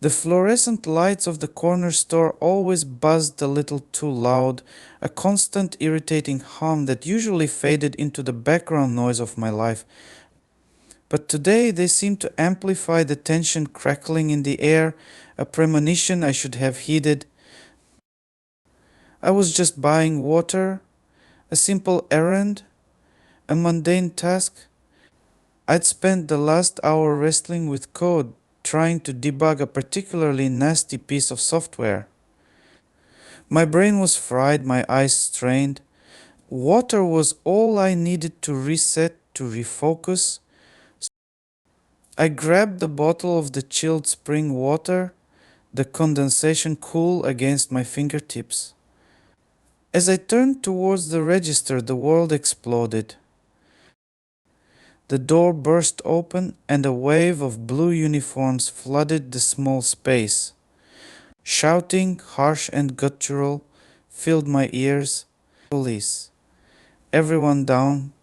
The fluorescent lights of the corner store always buzzed a little too loud, a constant irritating hum that usually faded into the background noise of my life. But today they seemed to amplify the tension crackling in the air, a premonition I should have heeded. I was just buying water, a simple errand, a mundane task. I'd spent the last hour wrestling with code, trying to debug a particularly nasty piece of software. My brain was fried, my eyes strained. Water was all I needed to reset, to refocus. I grabbed the bottle of the chilled spring water, the condensation cool against my fingertips. As I turned towards the register, the world exploded. The door burst open and a wave of blue uniforms flooded the small space. Shouting, harsh and guttural, filled my ears. Police. Everyone down.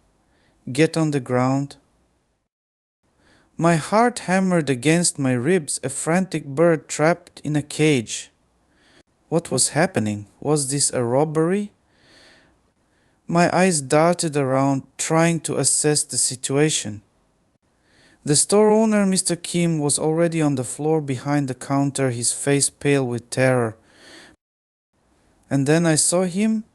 Get on the ground. My heart hammered against my ribs, a frantic bird trapped in a cage. What was happening? Was this a robbery? My eyes darted around, trying to assess the situation. The store owner, Mr. Kim, was already on the floor behind the counter, his face pale with terror. And then I saw him.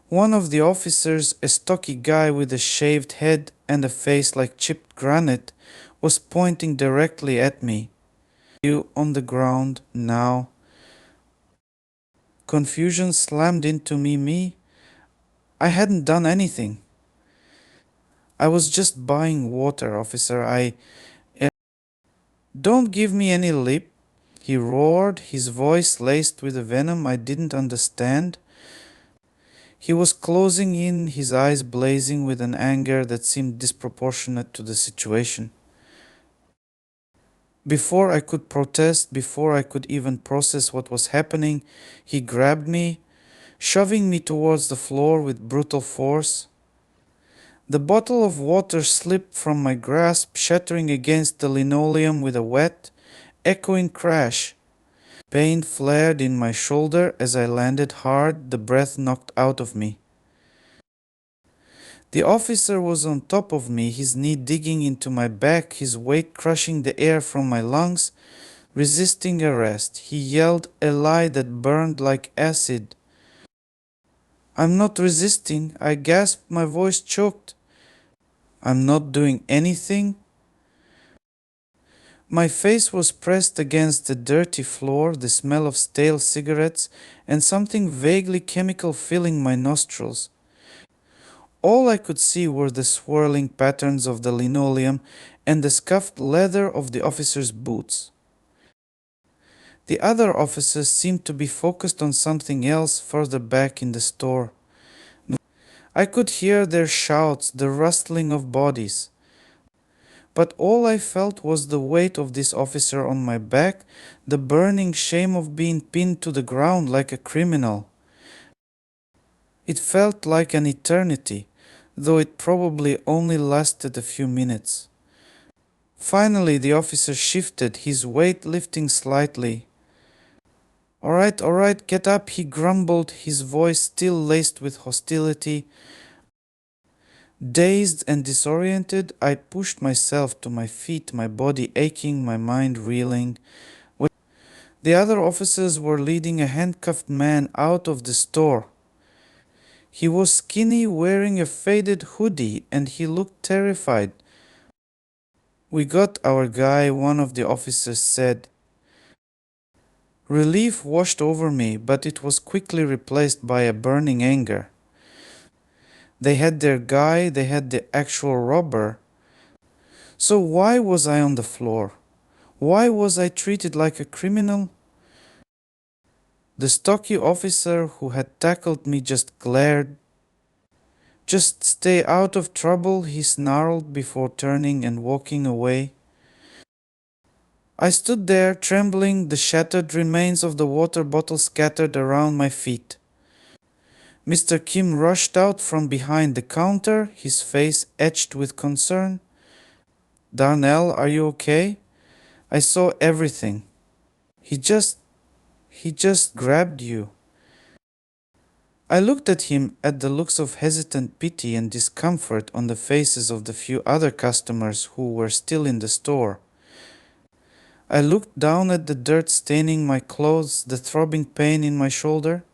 One of the officers, a stocky guy with a shaved head and a face like chipped granite, was pointing directly at me. You on the ground now. Confusion slammed into me. I hadn't done anything. I was just buying water, officer. Don't give me any lip, he roared, his voice laced with a venom I didn't understand. He was closing in, his eyes blazing with an anger that seemed disproportionate to the situation. Before I could protest, before I could even process what was happening, he grabbed me, shoving me towards the floor with brutal force. The bottle of water slipped from my grasp, shattering against the linoleum with a wet, echoing crash. Pain flared in my shoulder as I landed hard, the breath knocked out of me. The officer was on top of me, his knee digging into my back, his weight crushing the air from my lungs, resisting arrest. He yelled a lie that burned like acid. I'm not resisting, I gasped, my voice choked. I'm not doing anything. My face was pressed against the dirty floor, the smell of stale cigarettes and something vaguely chemical filling my nostrils. All I could see were the swirling patterns of the linoleum and the scuffed leather of the officer's boots. The other officers seemed to be focused on something else further back in the store. I could hear their shouts, the rustling of bodies. But all I felt was the weight of this officer on my back, the burning shame of being pinned to the ground like a criminal. It felt like an eternity, though it probably only lasted a few minutes. Finally, the officer shifted, his weight lifting slightly. All right, get up, he grumbled, his voice still laced with hostility. Dazed and disoriented, I pushed myself to my feet, my body aching, my mind reeling. The other officers were leading a handcuffed man out of the store. He was skinny, wearing a faded hoodie, and he looked terrified. We got our guy, one of the officers said. Relief washed over me, but it was quickly replaced by a burning anger. They had their guy, they had the actual robber. So why was I on the floor? Why was I treated like a criminal? The stocky officer who had tackled me just glared. Just stay out of trouble, he snarled before turning and walking away. I stood there, trembling, the shattered remains of the water bottle scattered around my feet. Mr. Kim rushed out from behind the counter, his face etched with concern. Darnell, are you okay? I saw everything. He just, he just grabbed you. I looked at him at the looks of hesitant pity and discomfort on the faces of the few other customers who were still in the store. I looked down at the dirt staining my clothes, the throbbing pain in my shoulder.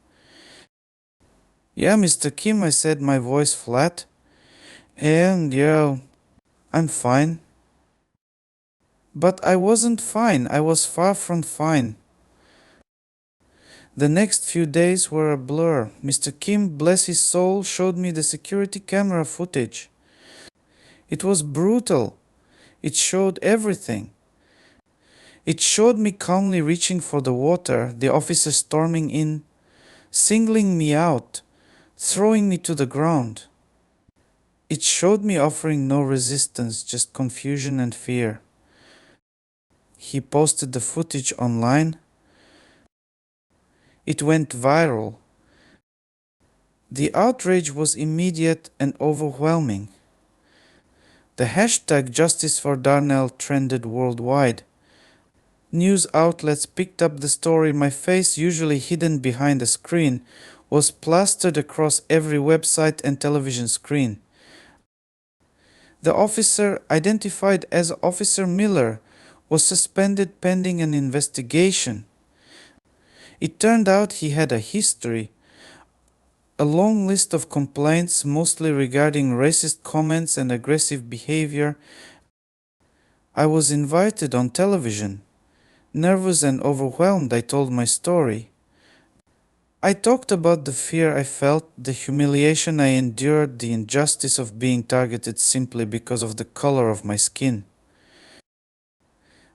Yeah, Mr. Kim, I said, my voice flat. And yeah, I'm fine. But I wasn't fine. I was far from fine. The next few days were a blur. Mr. Kim, bless his soul, showed me the security camera footage. It was brutal. It showed everything. It showed me calmly reaching for the water, the officer storming in, singling me out, throwing me to the ground. It showed me offering no resistance, just confusion and fear. He posted the footage online. It went viral. The outrage was immediate and overwhelming. The hashtag Justice for Darnell trended worldwide. News outlets picked up the story. My face, usually hidden behind a screen, was plastered across every website and television screen. The officer, identified as Officer Miller, was suspended pending an investigation. It turned out he had a history, a long list of complaints, mostly regarding racist comments and aggressive behavior. I was invited on television. Nervous and overwhelmed, I told my story. I talked about the fear I felt, the humiliation I endured, the injustice of being targeted simply because of the color of my skin.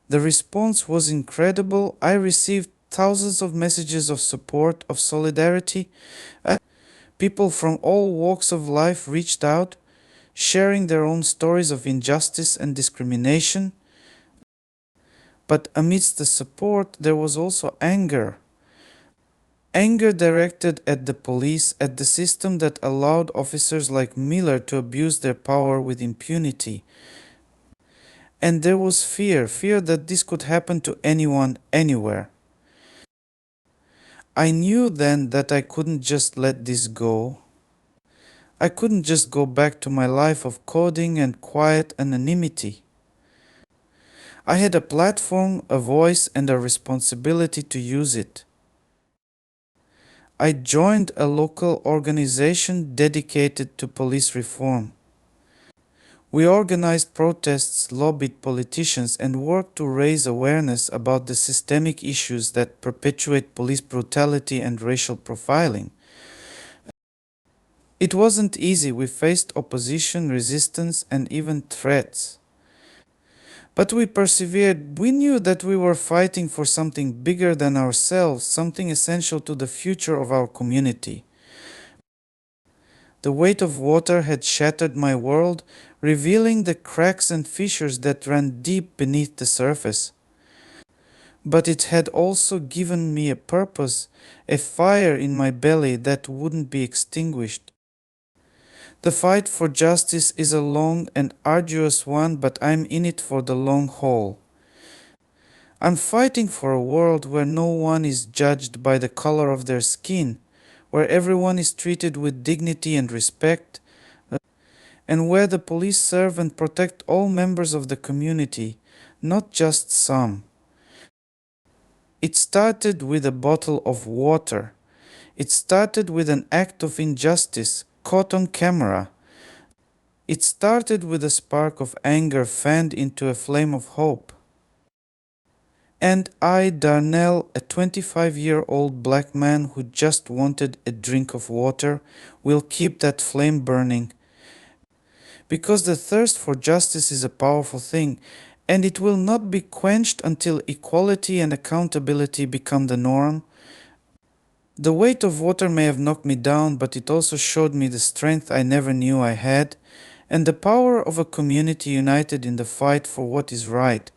The response was incredible. I received thousands of messages of support, of solidarity. People from all walks of life reached out, sharing their own stories of injustice and discrimination. But amidst the support, there was also anger. Anger directed at the police, at the system that allowed officers like Miller to abuse their power with impunity. And there was fear that this could happen to anyone, anywhere. I knew then that I couldn't just let this go. I couldn't just go back to my life of coding and quiet anonymity. I had a platform, a voice, and a responsibility to use it. I joined a local organization dedicated to police reform. We organized protests, lobbied politicians, and worked to raise awareness about the systemic issues that perpetuate police brutality and racial profiling. It wasn't easy. We faced opposition, resistance, and even threats. But we persevered. We knew that we were fighting for something bigger than ourselves, something essential to the future of our community. The weight of water had shattered my world, revealing the cracks and fissures that ran deep beneath the surface. But it had also given me a purpose, a fire in my belly that wouldn't be extinguished. The fight for justice is a long and arduous one, but I'm in it for the long haul. I'm fighting for a world where no one is judged by the color of their skin, where everyone is treated with dignity and respect, and where the police serve and protect all members of the community, not just some. It started with a bottle of water. It started with an act of injustice caught on camera. It started with a spark of anger fanned into a flame of hope. And I, Darnell, a 25-year-old black man who just wanted a drink of water, will keep that flame burning. Because the thirst for justice is a powerful thing, and it will not be quenched until equality and accountability become the norm. The weight of water may have knocked me down, but it also showed me the strength I never knew I had, and the power of a community united in the fight for what is right.